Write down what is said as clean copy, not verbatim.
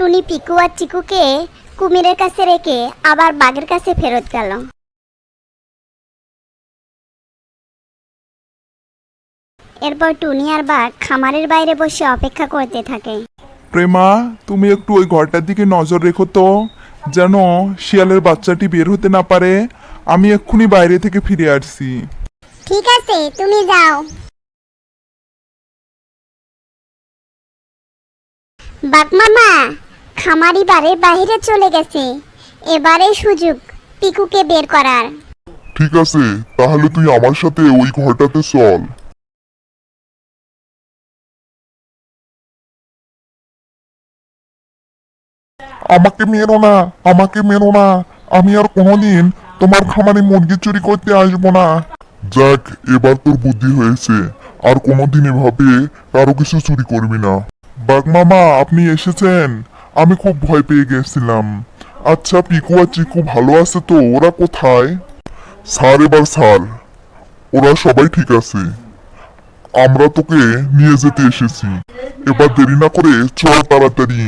টুনি পিকু আর চিকুকে কুমিরের কাছে রেখে আবার বাঘের কাছে ফেরত গেল। এরপর টুনি আর বাঘ খামারের বাইরে বসে অপেক্ষা করতে থাকে। প্রেমা, তুমি একটু ওই ঘরটার দিকে নজর রেখো তো, যেন শিয়ালের বাচ্চাটি বের হতে না পারে। আমি এক্ষুনি বাইরে থেকে ফিরে আসছি। ঠিক আছে, তুমি যাও। বাঘ মামা খামারি বাড়ির বাইরে চলে গেছে। এবারে সুযোগ পিকুকে বের করার। ঠিক আছে, তাহলে তুই আমার সাথে ওই ঘরটাতে চল। আমাকে মেরো না, আমাকে মেরো না। আমি আর কোনোদিন তোমার খামারে মুরগি চুরি করতে আসবো না। যাক, এবার তোর বুদ্ধি হয়েছে, আর কোনোদিন এভাবে কারো কিছু চুরি করবি না। বাঘ মামা, আপনি এসেছেন? আমি খুব ভয় পেয়ে গেছিলাম। আচ্ছা, পিকু আর চিকু ভালো আছে তো? ওরা কোথায়? স্যার, এবার স্যার, ওরা সবাই ঠিক আছে। আমরা তোকে নিয়ে যেতে এসেছি। এবার দেরি না করে চল তাড়াতাড়ি।